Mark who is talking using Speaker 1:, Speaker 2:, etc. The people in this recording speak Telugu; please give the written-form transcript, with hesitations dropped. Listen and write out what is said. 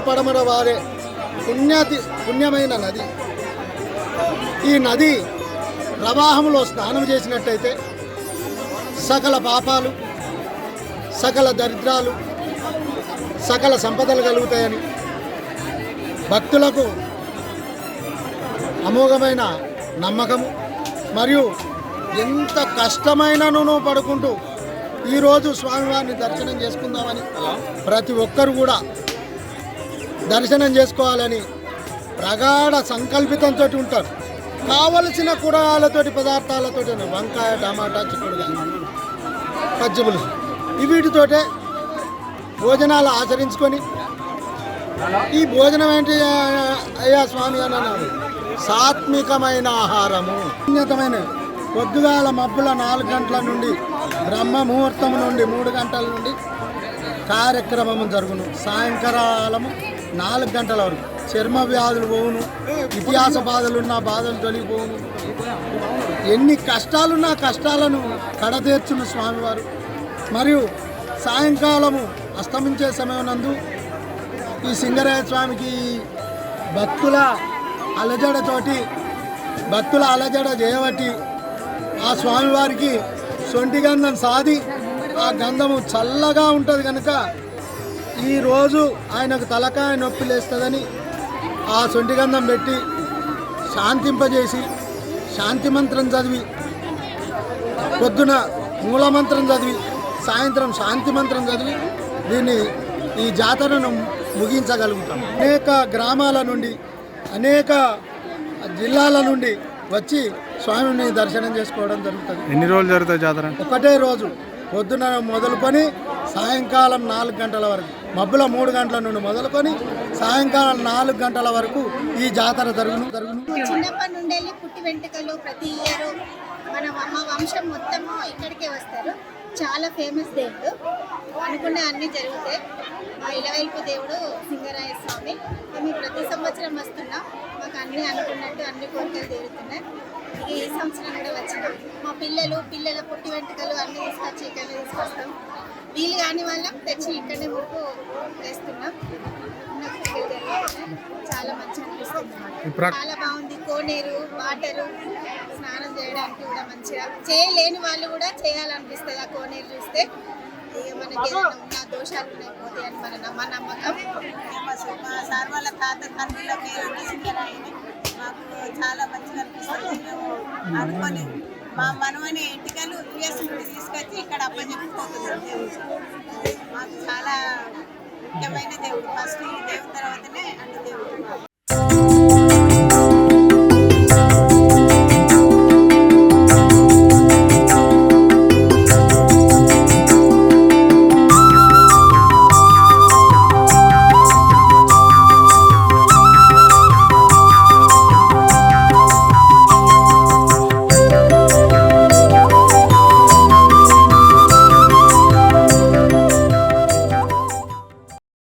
Speaker 1: పడమర వారే పుణ్యమైన నది. ఈ నది ప్రవాహంలో స్నానం చేసినట్టయితే సకల పాపాలు, సకల దరిద్రాలు, సకల సంపదలు కలుగుతాయని భక్తులకు అమోఘమైన నమ్మకము. మరియు ఎంత కష్టమైనను పడుకుంటూ ఈరోజు స్వామివారిని దర్శనం చేసుకుందామని ప్రతి ఒక్కరు కూడా దర్శనం చేసుకోవాలని ప్రగాఢ సంకల్పితంతో ఉంటారు. కావలసిన కూరగాయలతోటి పదార్థాలతోటి వంకాయ, టమాటా, చిక్కుడుకాయ, పచ్చిపులుసు వీటితోటే భోజనాలు ఆచరించుకొని ఈ భోజనం ఏంటి అయ్యా స్వామి అని అన్నాడు, సాత్వికమైన ఆహారము, పుణ్యతమైన పొద్దుగాల మబ్బుల 4 గంటల నుండి బ్రహ్మ ముహూర్తం నుండి 3 గంటల నుండి కార్యక్రమము జరుగును. సాయంకాలము 4 గంటల వరకు చర్మ వ్యాధులు పోవును, ఇతిహాస బాధలున్న బాధలు తొలగిపోవును, ఎన్ని కష్టాలున్నా కష్టాలను కడతీర్చును స్వామివారు. మరియు సాయంకాలము అస్తమించే సమయం నందు ఈ సింగరాయ స్వామికి భక్తుల అలజడ చేయబట్టి ఆ స్వామివారికి సొంటి గంధం సాది ఆ గంధము చల్లగా ఉంటుంది కనుక ఈరోజు ఆయనకు తలకాయ నొప్పి లేస్తుందని ఆ సొంటి గంధం పెట్టి శాంతింపజేసి శాంతి మంత్రం చదివి పొద్దున మూలమంత్రం చదివి సాయంత్రం శాంతి మంత్రం చదివి ఈ జాతరను ముగించగలుగుతాం. అనేక గ్రామాల నుండి అనేక జిల్లాల నుండి వచ్చి స్వామిని దర్శనం చేసుకోవడం జరుగుతుంది.
Speaker 2: ఎన్ని రోజులు జరుగుతుంది జాతర?
Speaker 1: ఒకటే రోజు పొద్దున మొదలుకొని సాయంకాలం 4 గంటల వరకు, మబ్బుల 3 గంటల నుండి మొదలుకొని సాయంకాలం 4 గంటల వరకు ఈ జాతర జరుగును.
Speaker 3: చిన్నప్పటి నుండి పుట్టి వెంట్రుకలు ప్రతి ఇయర్ మా వంశం మొత్తము ఇక్కడికే వస్తారు. చాలా ఫేమస్ దేవుడు, అనుకున్న అన్నీ జరుగుతాయి. మా ఇలవైపు దేవుడు సింగరాయ స్వామి. మేము ప్రతి సంవత్సరం వస్తున్నాం. మాకు అన్నీ అనుకున్నట్టు అన్ని కోరికలు తీరుతున్నాయి. ఈ సంవత్సరం కూడా వచ్చినాం. మా పిల్లల పుట్టి వెంట్రుకలు అన్నీ తీసుకొచ్చి ఇక్కడనే తీసుకొస్తాం. వీలు కాని వాళ్ళం తెచ్చి ఇక్కడనే మురుకు వేస్తున్నాం. చాలా మంచిగా అనిపిస్తుంది. చాలా బాగుంది. కోనేరు, వాటరు, స్నానం చేయడానికి కూడా మంచిగా, చేయలేని వాళ్ళు కూడా చేయాలనిపిస్తుంది. ఆ కోనేరు చూస్తే మనకి ఏదైనా ఉన్న దోషాలు పోతాయి అని మా నమ్మకం.
Speaker 4: మా సార్ వాళ్ళ తాత తండ్రుల పేరు సింగరాయని మాకు చాలా మంచిగా అనిపిస్తుంది. మేము అనుకొని మా మనమని ఎంటికలు యుఎస్ నుండి తీసుకొచ్చి ఇక్కడ అప్పచెప్పిపోతున్నాం. దేవుడు మాకు చాలా ముఖ్యమైన దేవుడు. ఫస్ట్ ఈ దేవుడి తర్వాతనే అన్ని దేవుడు.